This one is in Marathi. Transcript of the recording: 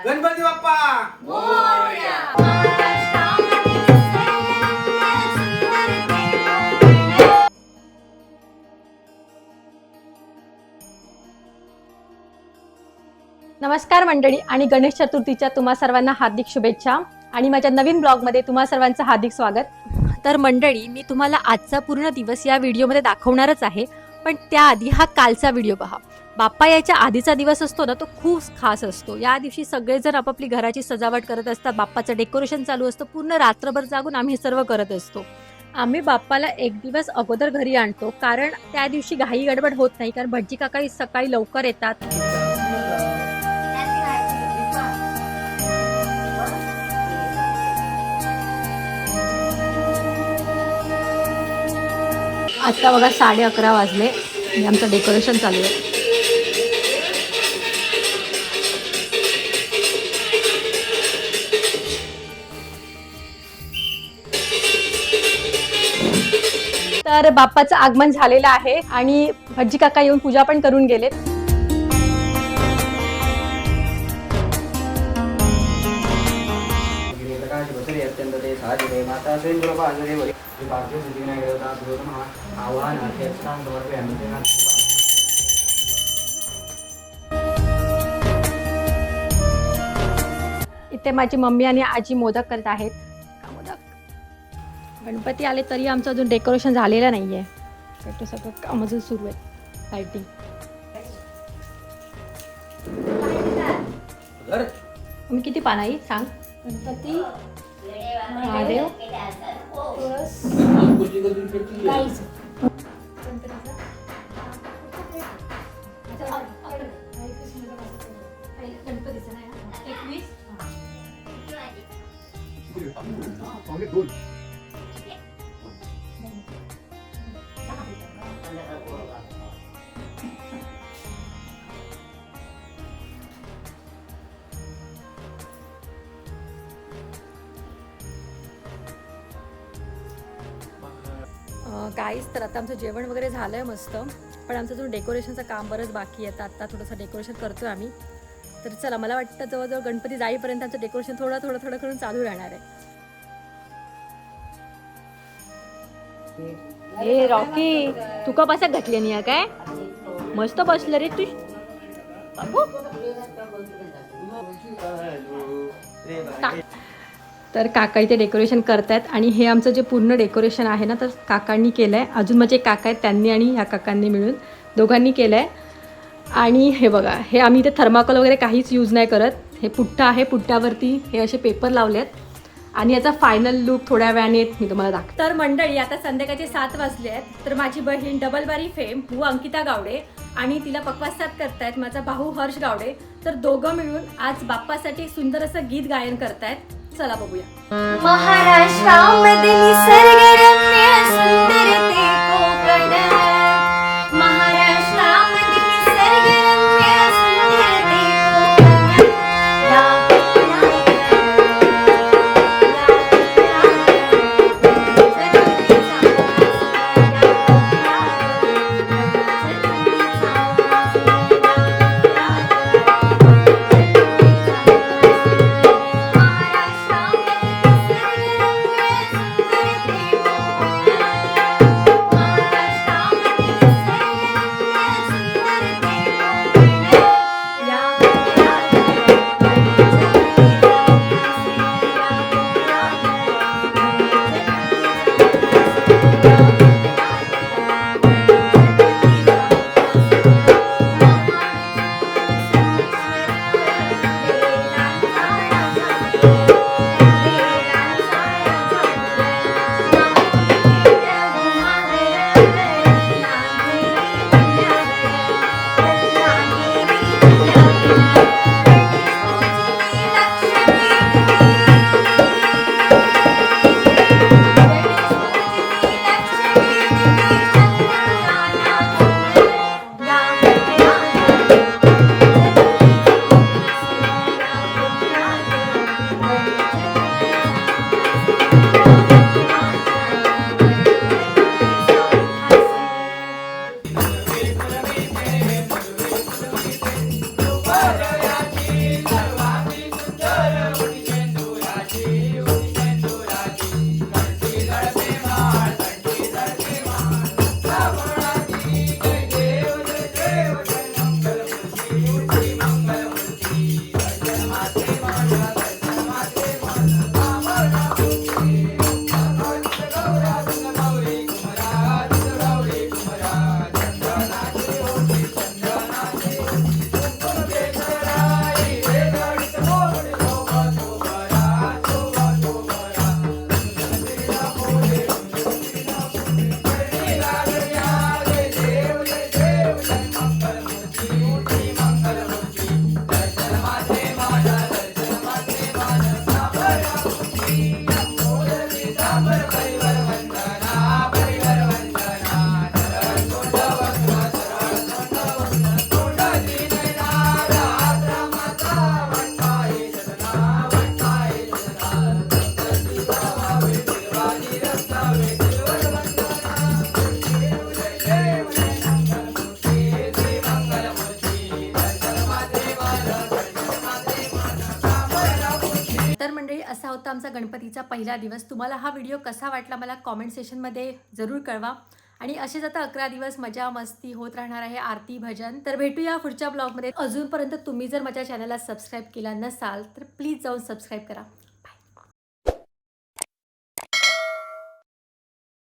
गणपती बाप्पा मोरया. नमस्कार मंडळी आणि गणेश चतुर्थीच्या तुम्हा सर्वांना हार्दिक शुभेच्छा आणि माझ्या नवीन ब्लॉगमध्ये तुम्हा सर्वांचं हार्दिक स्वागत. तर मंडळी, मी तुम्हाला आजचा पूर्ण दिवस या व्हिडिओमध्ये दाखवणारच आहे, पण त्याआधी हा कालचा व्हिडिओ पहा. बाप्पा यायच्या आधीचा दिवस असतो ना, तो खूप खास असतो. या दिवशी सगळेजण आपापली घराची सजावट करत असतात, बाप्पाचं डेकोरेशन चालू असतं. पूर्ण रात्रभर जागून आम्ही हे सर्व करत असतो. आम्ही बाप्पाला एक दिवस अगोदर घरी आणतो, कारण त्या दिवशी घाई गडबड होत नाही, कारण भटजी काका सकाळी लवकर येतात. आता बघा 11:30 वाजले आणि आमचं डेकोरेशन चालू आहे. तर बाप्पाचं आगमन झालेलं आहे आणि भटजी काका येऊन पूजा पण करून गेलेत. इथे माझी मम्मी आणि आजी मोदक करत आहेत. गणपती आले तरी आमचं अजून डेकोरेशन झालेलं नाहीये. ते सगळं काम अजून सुरू आहे. लाइटिंग मी किती पानाई सांग. गणपती, महादेव, तुळस, गाईचं. गणपतीचं नाही 21. गाईस, तर आता आमचं जेवण वगैरे झालंय मस्त, पण आमचं जो डेकोरेशनचं काम बरंच बाकी आहे. आता थोडंसं डेकोरेशन करतोय आम्ही. तर चला, मला वाटतं जवळजवळ गणपती जाईपर्यंत आमचं डेकोरेशन थोडं करून चालू राहणार आहे. हे रॉकी, तू का पासा घातली नाही काय? मस्त बसलं रे तू. तर काका इथे डेकोरेशन करतायत आणि हे आमचं जे पूर्ण डेकोरेशन आहे ना, तर काकांनी केलं आहे. अजून माझे काका आहेत, त्यांनी आणि ह्या काकांनी मिळून दोघांनी केलं आहे. आणि हे बघा, हे आम्ही इथे थर्माकोल वगैरे काहीच यूज नाही करत. हे पुट्टा आहे, पुट्ट्यावरती हे असे पेपर लावले आहेत आणि याचा फायनल लुक थोड्या वेळाने मी तुम्हाला दाखवते. तर मंडळी, आता संध्याकाळचे 7 वाजले आहेत. तर माझी बहीण डबल बारी फेम अंकिता गावडे आणि तिला पक्वासात करतायत माझा भाऊ हर्ष गावडे. तर दोघं मिळून आज बाप्पासाठी सुंदर असं गीत गायन करतायत. चला बघूया. महाराष्ट्रामध्ये निसर्गरम्य सुंदरते कोकण, महाराष्ट्रामध्ये निसर्गरम्य सुंदरते कोकण. होता आमचा गणपतीचा पहिला दिवस. तुम्हाला हा व्हिडिओ कसा वाटला मला कॉमेंट सेशनमध्ये जरूर कळवा. आणि असेच आता 11 दिवस मजा मस्ती होत राहणार आहे, आरती भजन. तर भेटूया पुढच्या ब्लॉगमध्ये. अजूनपर्यंत तुम्ही जर माझ्या चॅनलला सबस्क्राईब केला नसाल तर प्लीज जाऊन सबस्क्राईब करा.